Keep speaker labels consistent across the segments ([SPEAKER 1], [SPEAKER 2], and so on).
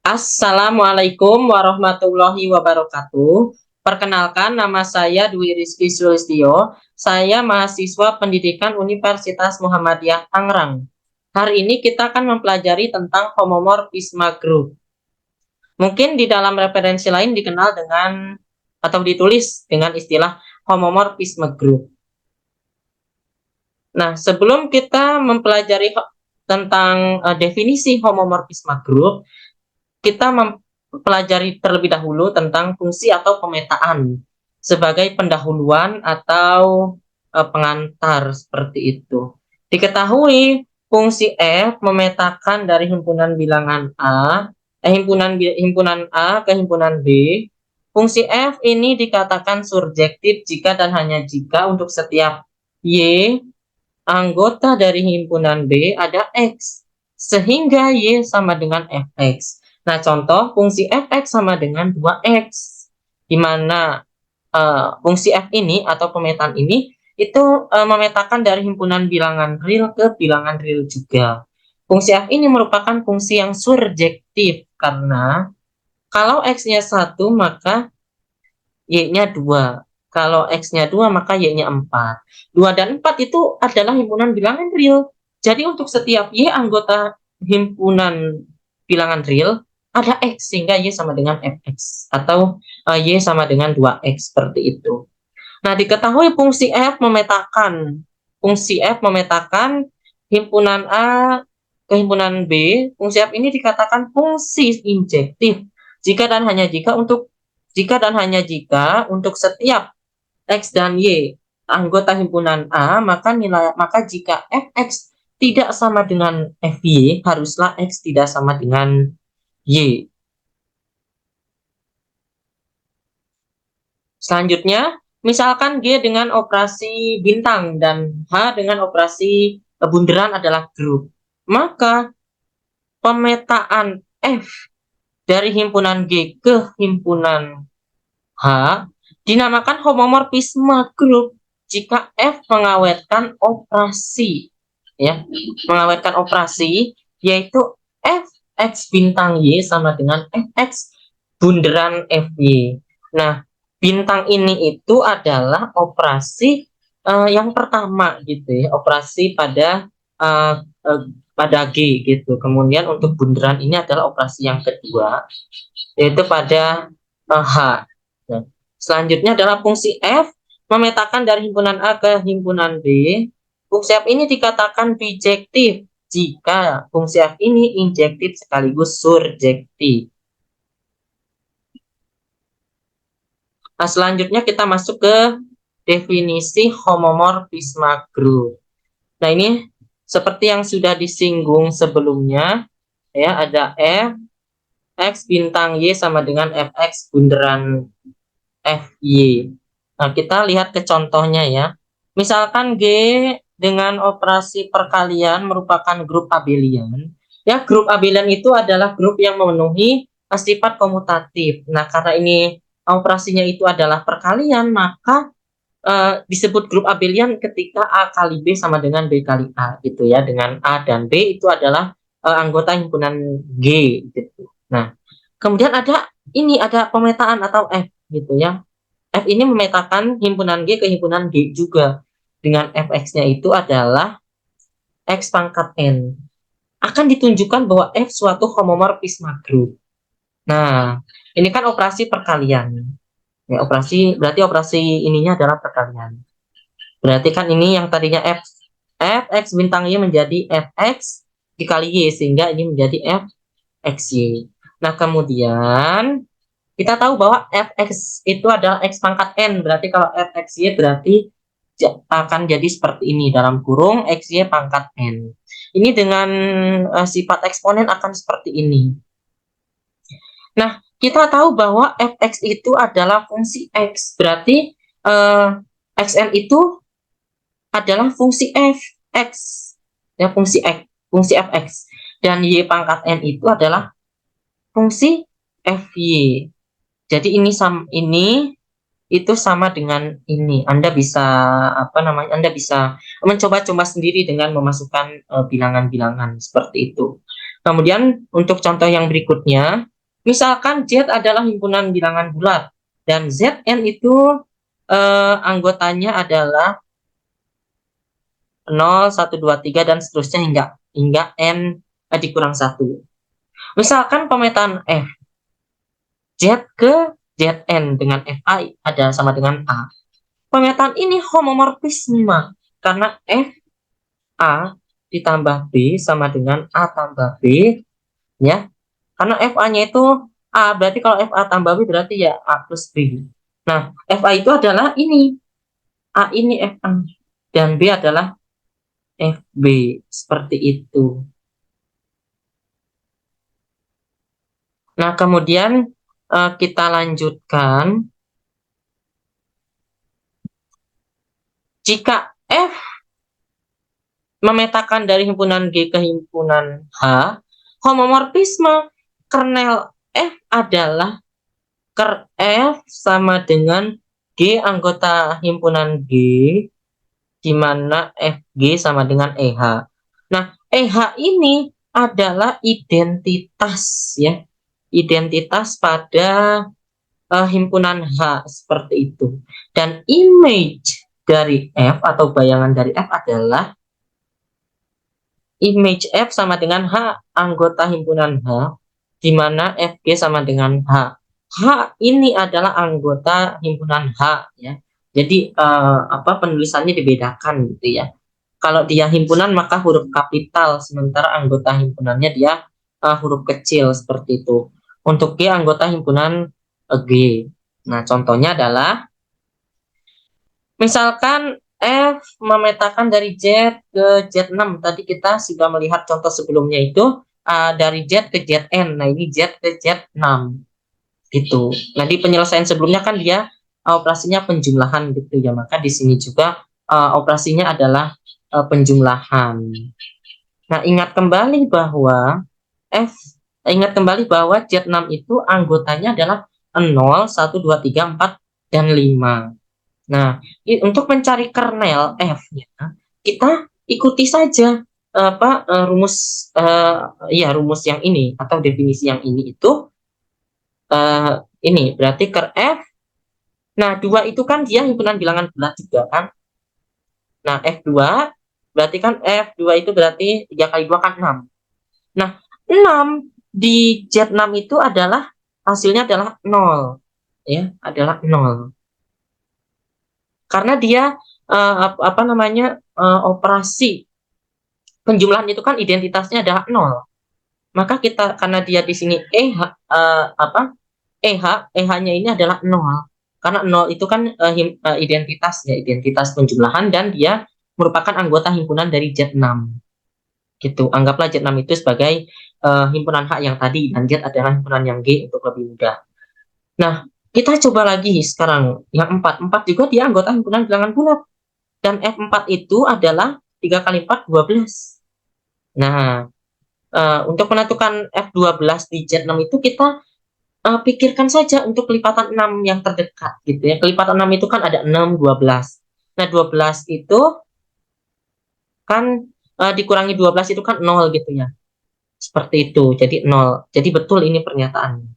[SPEAKER 1] Assalamualaikum warahmatullahi wabarakatuh. Perkenalkan, nama saya Dwi Rizky Sulistyo. Saya mahasiswa pendidikan Universitas Muhammadiyah Tangerang. Hari ini kita akan mempelajari tentang homomorfisme group. Mungkin di dalam referensi lain dikenal dengan atau ditulis dengan istilah homomorfisme group. Nah, sebelum kita mempelajari tentang definisi homomorfisme group, kita mempelajari terlebih dahulu tentang fungsi atau pemetaan sebagai pendahuluan atau pengantar seperti itu. Diketahui fungsi F memetakan dari himpunan bilangan himpunan A ke himpunan B. Fungsi F ini dikatakan surjektif jika dan hanya jika untuk setiap Y anggota dari himpunan B ada X, sehingga Y sama dengan Fx. Nah, contoh fungsi Fx sama dengan 2X, di mana fungsi F ini atau pemetaan ini itu memetakan dari himpunan bilangan real ke bilangan real juga. Fungsi F ini merupakan fungsi yang surjektif, karena kalau X-nya 1 maka Y-nya 2. Kalau X-nya 2 maka Y-nya 4. 2 dan 4 itu adalah himpunan bilangan real. Jadi untuk setiap Y anggota himpunan bilangan real ada X, sehingga Y sama dengan Fx. Atau Y sama dengan 2X seperti itu. Nah, diketahui fungsi F memetakan. Fungsi F memetakan himpunan A ke himpunan B. Fungsi F ini dikatakan fungsi injektif. Jika dan hanya jika untuk setiap X dan Y anggota himpunan A, maka jika Fx tidak sama dengan Fy, haruslah X tidak sama dengan Y. Selanjutnya, misalkan G dengan operasi bintang dan H dengan operasi bunderan adalah grup. Maka pemetaan F dari himpunan G ke himpunan H dinamakan homomorfisme grup jika F mengawetkan operasi, ya, mengawetkan operasi, yaitu Fx bintang Y sama dengan Fx bunderan Fy. Nah, bintang ini itu adalah operasi yang pertama gitu ya, operasi pada uh, uh, pada G gitu. Kemudian untuk bunderan ini adalah operasi yang kedua, yaitu pada H. Nah, selanjutnya adalah fungsi F memetakan dari himpunan A ke himpunan B. Fungsi F ini dikatakan bijektif jika fungsi F ini injektif sekaligus surjektif. Nah, selanjutnya kita masuk ke definisi homomorfisme group. Nah, ini seperti yang sudah disinggung sebelumnya, ya, ada F X bintang Y sama dengan Fx bunderan Fy. Nah, kita lihat ke contohnya ya. Misalkan G dengan operasi perkalian merupakan grup abelian. Ya, grup abelian itu adalah grup yang memenuhi sifat komutatif. Nah, karena ini operasinya itu adalah perkalian, maka disebut grup abelian ketika A kali B sama dengan B kali A gitu ya. Dengan A dan B itu adalah anggota himpunan G gitu. Nah, kemudian ada pemetaan atau F gitu ya. F ini memetakan himpunan G ke himpunan G juga. Dengan Fx-nya itu adalah X pangkat N. Akan ditunjukkan bahwa F suatu homomorfisme group. Nah, ini kan operasi perkalian. Ya, berarti operasi ininya adalah perkalian. Berarti kan ini yang tadinya Fx bintang Y menjadi Fx dikali Y, sehingga ini menjadi Fxy. Nah, kemudian kita tahu bahwa Fx itu adalah X pangkat N. Berarti kalau Fxy berarti akan jadi seperti ini, dalam kurung Xy pangkat N. Ini dengan sifat eksponen akan seperti ini. Nah, kita tahu bahwa Fx itu adalah fungsi X. Berarti Xn itu adalah fungsi Fx. Ya, fungsi Fx. Dan Y pangkat N itu adalah fungsi Fy. Jadi ini itu sama dengan ini. Anda bisa Anda bisa mencoba-coba sendiri dengan memasukkan bilangan-bilangan seperti itu. Kemudian untuk contoh yang berikutnya, Misalkan Z adalah himpunan bilangan bulat dan Zn itu anggotanya adalah 0, 1, 2, 3 dan seterusnya hingga n dikurang 1. Misalkan pemetaan F Z ke Zn dengan Fi ada sama dengan A. Pemetaan ini homomorfisme karena F A ditambah B sama dengan A tambah B, ya. Karena FA-nya itu A, berarti kalau FA tambah B berarti ya A plus B. Nah, FA itu adalah ini. A ini FA dan B adalah FB. Seperti itu. Nah, kemudian kita lanjutkan. Jika F memetakan dari himpunan G ke himpunan H, homomorfisme kernel F adalah ker F sama dengan G anggota himpunan G, di mana FG sama dengan EH. Nah, EH ini adalah identitas, ya, identitas pada himpunan H seperti itu. Dan image dari F atau bayangan dari F adalah image F sama dengan H anggota himpunan H, di mana FG sama dengan H. H ini adalah anggota himpunan H, ya. Jadi penulisannya dibedakan gitu ya. Kalau dia himpunan maka huruf kapital, sementara anggota himpunannya dia huruf kecil seperti itu. Untuk G anggota himpunan G. Nah, contohnya adalah misalkan F memetakan dari Z ke Z6. Tadi kita sudah melihat contoh sebelumnya itu dari Z ke Zn. Nah, ini Z ke Z6 gitu. Nah, di penyelesaian sebelumnya kan dia operasinya penjumlahan gitu ya. Maka di sini juga operasinya adalah penjumlahan. Nah, ingat kembali bahwa Z6 itu anggotanya adalah 0, 1, 2, 3, 4, dan 5. Nah, untuk mencari kernel F-nya, kita ikuti saja rumus rumus yang ini atau definisi yang ini itu ini berarti ker F. Nah, 2 itu kan dia himpunan bilangan bulat juga kan. Nah, F2 berarti kan F2 itu berarti 3 kali 2 kan 6. Nah, 6 di Z6 itu adalah hasilnya adalah 0. Ya, adalah 0. Karena dia operasi penjumlahan itu kan identitasnya adalah 0. Maka kita karena dia di sini EH-nya ini adalah 0. Karena 0 itu kan identitas penjumlahan dan dia merupakan anggota himpunan dari Z6. Gitu. Anggaplah Z6 itu sebagai himpunan H yang tadi dan Z adalah himpunan yang G untuk lebih mudah. Nah, kita coba lagi sekarang yang 4. 4 juga dia anggota himpunan bilangan bulat. Dan F4 itu adalah 3 kali 4, 12. Nah, untuk menentukan F12 di Z6 itu kita pikirkan saja untuk kelipatan 6 yang terdekat gitu ya. Kelipatan 6 itu kan ada 6, 12. Nah, 12 itu kan dikurangi 12 itu kan 0 gitu ya. Seperti itu. Jadi 0. Jadi betul ini pernyataannya.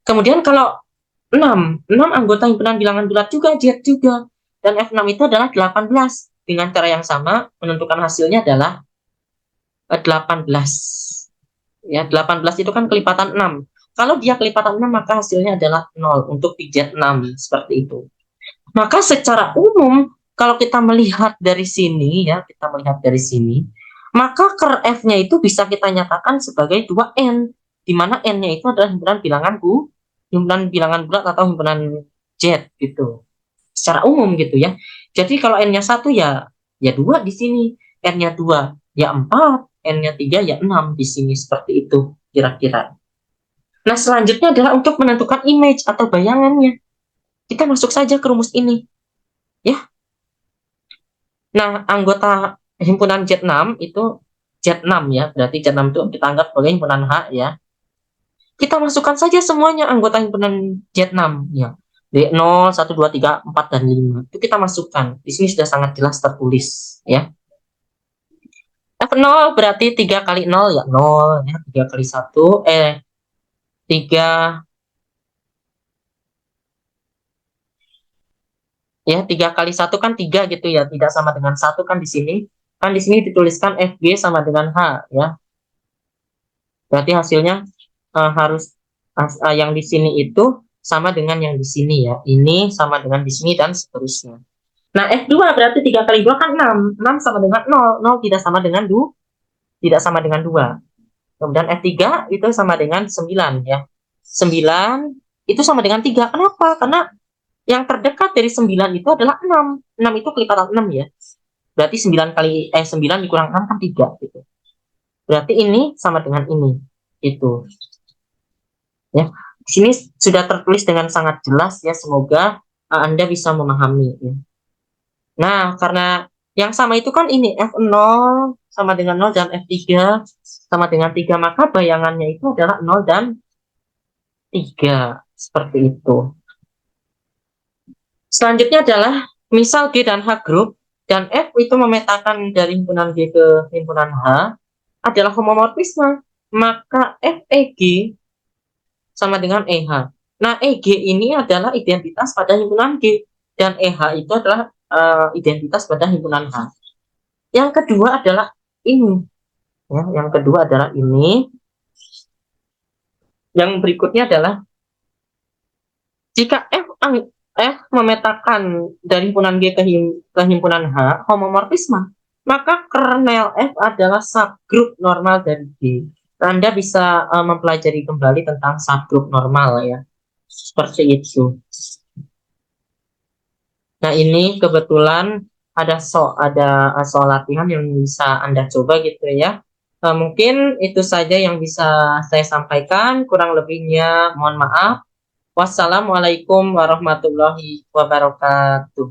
[SPEAKER 1] Kemudian kalau 6 anggota himpunan bilangan bulat juga, Z juga. Dan F6 itu adalah 18. Dengan cara yang sama, menentukan hasilnya adalah 18. Ya, 18 itu kan kelipatan 6. Kalau dia kelipatan 6, maka hasilnya adalah 0 untuk di Z6. Seperti itu. Maka secara umum, kalau kita melihat dari sini, ya, maka ker F-nya itu bisa kita nyatakan sebagai 2N, di mana N-nya itu adalah himpunan bilangan bulat atau himpunan Z gitu. Secara umum gitu ya. Jadi kalau N-nya 1 ya 2 di sini, N-nya 2 ya 4, N-nya 3 ya 6 di sini, seperti itu kira-kira. Nah, selanjutnya adalah untuk menentukan image atau bayangannya. Kita masuk saja ke rumus ini. Ya. Nah, anggota himpunan Z6 itu Z6 ya, berarti Z6 itu kita anggap sebagai himpunan H ya. Kita masukkan saja semuanya anggota himpunan Z6 ya. D0, 1, 2, 3, 4, dan 5. Itu kita masukkan. Di sini sudah sangat jelas tertulis ya. F0 berarti 3 kali 0 ya 0 ya. 3 kali 1 3 ya, 3 kali 1 kan 3 gitu ya, tidak sama dengan 1 kan di sini. Kan di sini dituliskan FG sama dengan H ya. Berarti hasilnya harus yang di sini itu sama dengan yang di sini ya. Ini sama dengan di sini dan seterusnya. Nah, F2 berarti 3 kali 2 kan 6. 6 sama dengan 0. 0 tidak sama dengan 2. Tidak sama dengan 2. Kemudian F3 itu sama dengan 9 ya. 9 itu sama dengan 3. Kenapa? Karena yang terdekat dari 9 itu adalah 6. 6 itu kelipatan 6 ya. Berarti 9 dikurang 6 kan 3 gitu. Berarti ini sama dengan ini. Itu. Ya. Di sini sudah tertulis dengan sangat jelas ya. Semoga Anda bisa memahami ya. Nah, karena yang sama itu kan ini F0 sama dengan 0 dan F3 sama dengan 3, maka bayangannya itu adalah 0 dan 3. Seperti itu. Selanjutnya adalah misal G dan H grup dan F itu memetakan dari himpunan G ke himpunan H adalah homomorfisme, maka FEG sama dengan EH. Nah, EG ini adalah identitas pada himpunan G dan EH itu adalah identitas pada himpunan H. Yang kedua adalah ini. Ya, yang kedua adalah ini. Yang berikutnya adalah jika F memetakan dari himpunan G ke himpunan H homomorfisme, maka kernel F adalah subgrup normal dari G. Anda bisa mempelajari kembali tentang subgrup normal ya. Seperti itu. Nah, ini kebetulan ada soal latihan yang bisa Anda coba gitu ya. Mungkin itu saja yang bisa saya sampaikan. Kurang lebihnya mohon maaf. Wassalamualaikum warahmatullahi wabarakatuh.